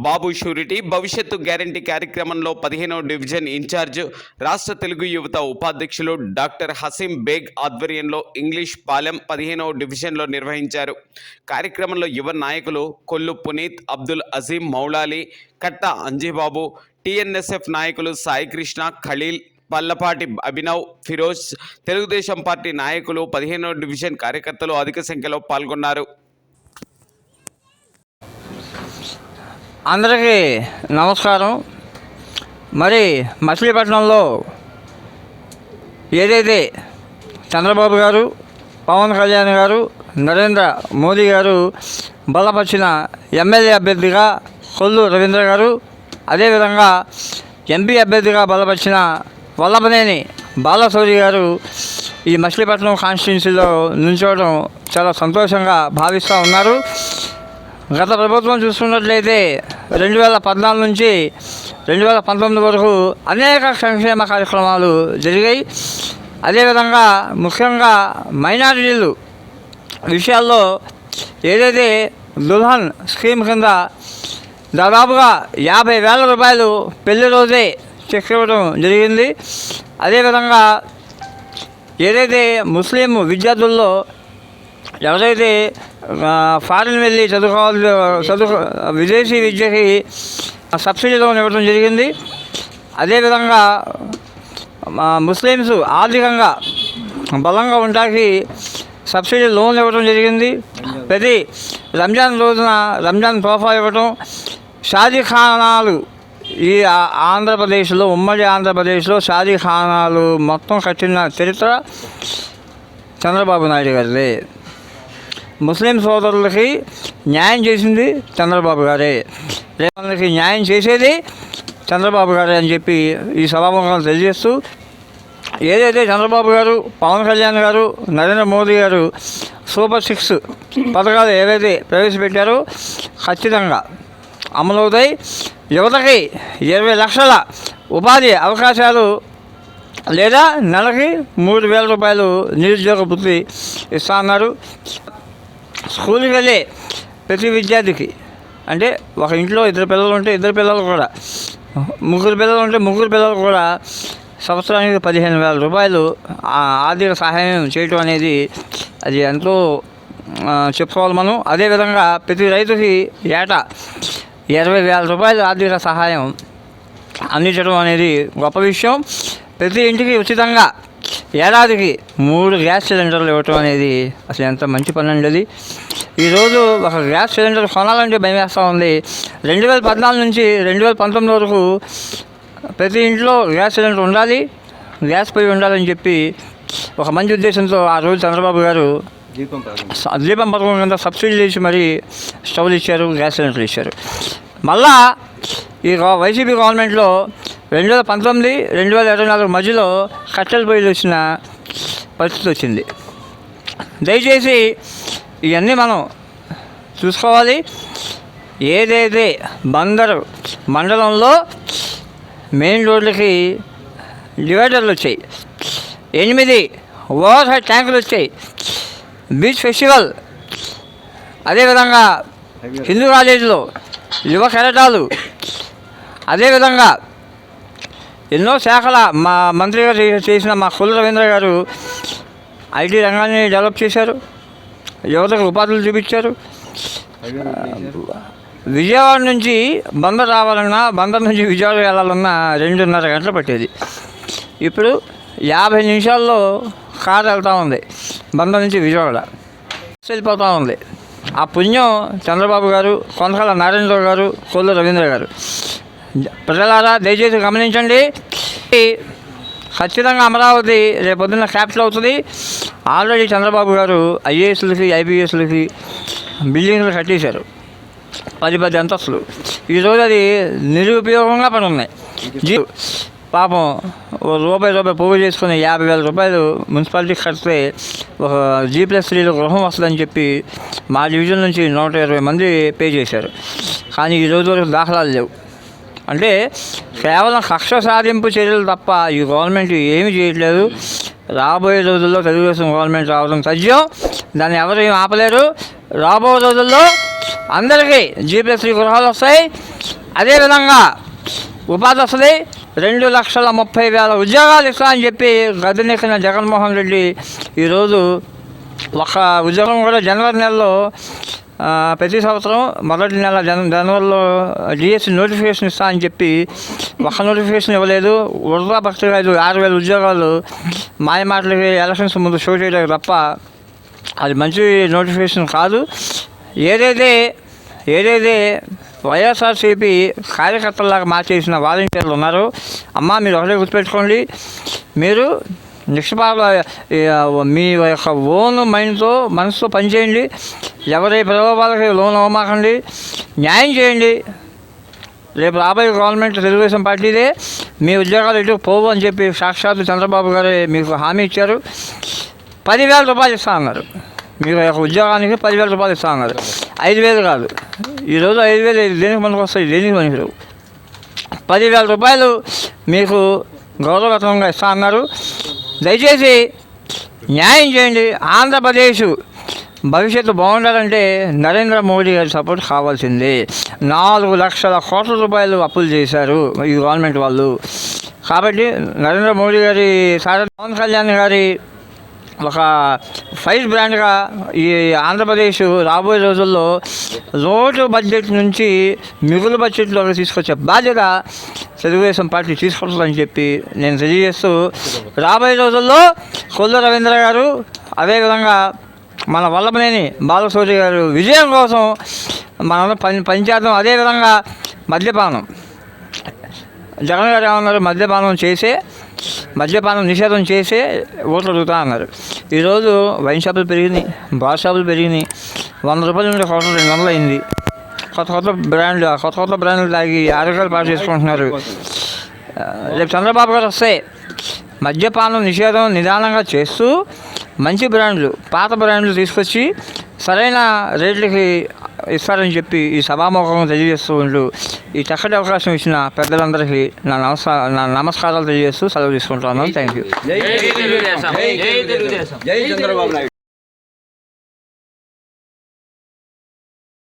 బాబు surety భవిష్యత్తు guarantee కార్యక్రమంలో 15వ డివిజన్ ఇన్ఛార్జ్ రాష్ట్ర తెలుగు యువత ఉపాధ్యక్షులు డాక్టర్ హసీం బేగ్ ఆధ్వర్యంలో ఇంగ్లీష్ పాలెం 15వ డివిజన్లో నిర్వహించారు. కార్యక్రమంలో యువ నాయకులు కొల్లు పునీత్, అబ్దుల్ అజీం మౌలాలి, కట్ట అంజీబాబు, టీఎన్ఎస్ఎఫ్ నాయకులు సాయికృష్ణ, ఖలీల్, పల్లపాటి అభినవ్, ఫిరోజ్, తెలుగుదేశం పార్టీ నాయకులు, 15వ డివిజన్ కార్యకర్తలు అధిక సంఖ్యలో పాల్గొన్నారు. అందరికీ నమస్కారం. మరి మచిలీపట్నంలో ఏదైతే చంద్రబాబు గారు, పవన్ కళ్యాణ్ గారు, నరేంద్ర మోదీ గారు బలపరిచిన ఎమ్మెల్యే అభ్యర్థిగా కొల్లు రవీంద్ర గారు, అదేవిధంగా ఎంపీ అభ్యర్థిగా బలపరిచిన వల్లభనేని బాలశౌరి గారు ఈ మచిలీపట్నం కాన్స్టిట్యున్సీలో నిల్చోవడం చాలా సంతోషంగా భావిస్తూ ఉన్నారు. గత ప్రభుత్వం చూసుకున్నట్లయితే 2014 నుంచి 2019 వరకు అనేక సంక్షేమ కార్యక్రమాలు జరిగాయి. అదేవిధంగా ముఖ్యంగా మైనారిటీలు విషయాల్లో ఏదైతే దుల్హన్ స్కీమ్ కింద దాదాపుగా 50,000 రూపాయలు పెళ్లి రోజే చెక్ ఇవ్వడం జరిగింది. అదేవిధంగా ఏదైతే ముస్లిం విద్యార్థుల్లో ఎవరైతే ఫారిన్ వెళ్ళి విదేశీ విద్యకి సబ్సిడీ లోన్ ఇవ్వడం జరిగింది. అదేవిధంగా ముస్లిమ్స్ ఆర్థికంగా బలంగా ఉండడానికి సబ్సిడీ లోన్ ఇవ్వడం జరిగింది. ప్రతి రంజాన్ రోజున రంజాన్ తోఫా ఇవ్వడం, షాదీఖానాలు ఈ ఆంధ్రప్రదేశ్లో, ఉమ్మడి ఆంధ్రప్రదేశ్లో షాదీఖానాలు మొత్తం కట్టిన చరిత్ర చంద్రబాబు నాయుడు గారిదే. ముస్లిం సోదరులకి న్యాయం చేసింది చంద్రబాబు గారే, రేపటికి న్యాయం చేసేది చంద్రబాబు గారే అని చెప్పి ఈ సభాముఖంగా తెలియజేస్తూ, ఏదైతే చంద్రబాబు గారు, పవన్ కళ్యాణ్ గారు, నరేంద్ర మోదీ గారు సూపర్ 6 పథకాలు ఏవైతే ప్రవేశపెట్టారో ఖచ్చితంగా అమలవుతాయి. యువతకి 20 లక్షల ఉపాధి అవకాశాలు లేదా నెలకి 3,000 రూపాయలు నిరుద్యోగ వృత్తి ఇస్తా అన్నారు. స్కూల్కి వెళ్ళే ప్రతి విద్యార్థికి, అంటే ఒక ఇంట్లో 2 పిల్లలు ఉంటే 2 పిల్లలు కూడా, 3 పిల్లలు ఉంటే 3 పిల్లలు కూడా సంవత్సరానికి 15,000 రూపాయలు ఆర్థిక సహాయం చేయటం అనేది అది ఎంతో చెప్పుకోవాలి మనం. అదేవిధంగా ప్రతి రైతుకి ఏటా 20,000 రూపాయలు ఆర్థిక సహాయం అందించడం అనేది గొప్ప విషయం. ప్రతి ఇంటికి ఉచితంగా ఏడాదికి 3 గ్యాస్ సిలిండర్లు ఇవ్వటం అనేది అసలు ఎంత మంచి పని అండి. అది ఈరోజు ఒక గ్యాస్ సిలిండర్ కొనాలంటే భయం వేస్తూ ఉంది. 2014 నుంచి 2019 వరకు ప్రతి ఇంట్లో గ్యాస్ సిలిండర్ ఉండాలి, గ్యాస్ పొయ్యి ఉండాలని చెప్పి ఒక మంచి ఉద్దేశంతో ఆ రోజు చంద్రబాబు గారు దీపం పథకం కింద సబ్సిడీలు ఇచ్చి మరీ స్టవ్లు ఇచ్చారు, గ్యాస్ సిలిండర్లు ఇచ్చారు. మళ్ళా ఈ వైసీపీ గవర్నమెంట్లో 2019, 2024 మధ్యలో కట్టెల పొయ్యిలు వచ్చిన పరిస్థితి వచ్చింది. దయచేసి ఇవన్నీ మనం చూసుకోవాలి. ఏదైతే బందరు మండలంలో మెయిన్ రోడ్లకి డివైడర్లు వచ్చాయి, 8 ఓవర్ హెడ్ ట్యాంకులు వచ్చాయి, బీచ్ ఫెస్టివల్, అదేవిధంగా హిందూ కాలేజీలో యువ కెరటాలు, అదేవిధంగా ఎన్నో శాఖల మా మంత్రిగా చేసిన మా కొల్లు రవీంద్ర గారు ఐటీ రంగాన్ని డెవలప్ చేశారు, యువతకు ఉపాధులు చూపించారు. విజయవాడ నుంచి బందర్ రావాలన్నా, బందర్ నుంచి విజయవాడ వెళ్ళాలన్నా 2.5 గంటలు పట్టేది. ఇప్పుడు 50 నిమిషాల్లో కారు వెళ్తూ ఉంది బందర్ నుంచి విజయవాడ, వెళ్ళిపోతూ ఉంది. ఆ పుణ్యం చంద్రబాబు గారు, కొంతకాల నరేంద్ర గారు, కొల్లు రవీంద్ర గారు. ప్రజలారా దయచేసి గమనించండి. ఖచ్చితంగా అమరావతి రేపొద్దున్న క్యాపిటల్ అవుతుంది. ఆల్రెడీ చంద్రబాబు గారు ఐఏఎస్లకి, ఐపీఎస్లకి బిల్డింగ్లు కట్టేశారు, 10 అంతస్తులు. ఈరోజు అది నిరుపయోగంగా పడి ఉన్నాయి. పాపం రూపాయి పోగు చేసుకుని 50,000 రూపాయలు మున్సిపాలిటీకి కడితే ఒక G+3 గృహం వస్తుందని చెప్పి మా డివిజన్ నుంచి 120 మంది పే చేశారు. కానీ ఈరోజు వరకు దాఖలాలు లేవు. అంటే కేవలం కక్ష సాధింపు చర్యలు తప్ప ఈ గవర్నమెంట్ ఏమీ చేయట్లేదు. రాబోయే రోజుల్లో తెలుగుదేశం గవర్నమెంట్ రావడం తథ్యం, దాన్ని ఎవరు ఏం ఆపలేరు. రాబోయే రోజుల్లో అందరికీ G+3 గృహాలు వస్తాయి. అదేవిధంగా ఉపాధి వస్తుంది, 2,30,000 ఉద్యోగాలు ఇస్తా అని చెప్పి గద్దెనెక్కిన జగన్మోహన్ రెడ్డి ఈరోజు ఒక ఉద్యోగం కూడా జనవరి నెలలో ప్రతి సంవత్సరం మొదటి నెల జనవరిలో డిఎస్సి నోటిఫికేషన్ ఇస్తా అని చెప్పి ఒక్క నోటిఫికేషన్ ఇవ్వలేదు. వృధా భక్తిగా 6,000 ఉద్యోగాలు మాయమాటలకి ఎలక్షన్స్ ముందు షో చేయలేదు తప్ప అది మంచి నోటిఫికేషన్ కాదు. ఏదైతే వైఎస్ఆర్సీపీ కార్యకర్తలాగా మార్చేసిన వాలంటీర్లు ఉన్నారు. అమ్మ మీరు ఒకటే గుర్తుపెట్టుకోండి, మీరు నిష్పాల మీ యొక్క ఓన్ మైండ్తో మనసుతో పనిచేయండి. ఎవరి ప్రలోభాలకి లోన్ అవ్వమాకండి, న్యాయం చేయండి. రేపు రాబోయే గవర్నమెంట్ తెలుగుదేశం పార్టీదే, మీ ఉద్యోగాలు ఎటు పోవు అని చెప్పి సాక్షాత్తు చంద్రబాబు గారే మీకు హామీ ఇచ్చారు. 10,000 రూపాయలు ఇస్తా అన్నారు. మీకు యొక్క ఉద్యోగానికి 10,000 రూపాయలు ఇస్తా అన్నారు. 5,000 కాదు. ఈరోజు 5,000 దేనికి మనకు వస్తాయి, దేనికి మనకు 10,000 రూపాయలు మీకు గౌరవవేతనంగా ఇస్తా అన్నారు. దయచేసి న్యాయం చేయండి. ఆంధ్రప్రదేశ్ భవిష్యత్తు బాగుండాలంటే నరేంద్ర మోడీ గారి సపోర్ట్ కావాల్సిందే. 4 లక్షల కోట్ల రూపాయలు అప్పులు చేశారు ఈ గవర్నమెంట్ వాళ్ళు. కాబట్టి నరేంద్ర మోడీ గారి పవన్ కళ్యాణ్ గారి ఒక ఫైర్ బ్రాండ్గా ఈ ఆంధ్రప్రదేశ్ రాబోయే రోజుల్లో లోటు బడ్జెట్ నుంచి మిగులు బడ్జెట్లోకి తీసుకొచ్చే బాధ్యత తెలుగుదేశం పార్టీ తీసుకుంటుందని చెప్పి నేను తెలియజేస్తూ, రాబోయే రోజుల్లో కొల్లు రవీంద్ర గారు, అదేవిధంగా మన వల్లభనేని బాలశౌరి గారు విజయం కోసం మనం పనిచేద్దాం. అదేవిధంగా మద్యపానం, జగన్ గారు ఏమన్నారు, మద్యపానం నిషేధం చేసే ఓట్లు అడుగుతా అన్నారు. ఈరోజు వైన్ షాపులు పెరిగినాయి, బార్ షాపులు పెరిగినాయి. 100 రూపాయల నుండి 200 అయింది. కొత్త బ్రాండ్లు తాగి ఆరోగ్యాలు పాటు చేసుకుంటున్నారు. రేపు చంద్రబాబు గారు వస్తే మద్యపానం నిషేధం నిదానంగా చేస్తూ మంచి బ్రాండ్లు, పాత బ్రాండ్లు తీసుకొచ్చి సరైన రేట్లకి ఇస్తారని చెప్పి ఈ సభాముఖంగా తెలియజేస్తూ ఉంటూ ఈ చక్కటి అవకాశం ఇచ్చిన పెద్దలందరికీ నా నమస్కారాలు తెలియజేస్తూ సెలవు తీసుకుంటున్నాను. Thank you. జై చంద్రబాబు నాయుడు.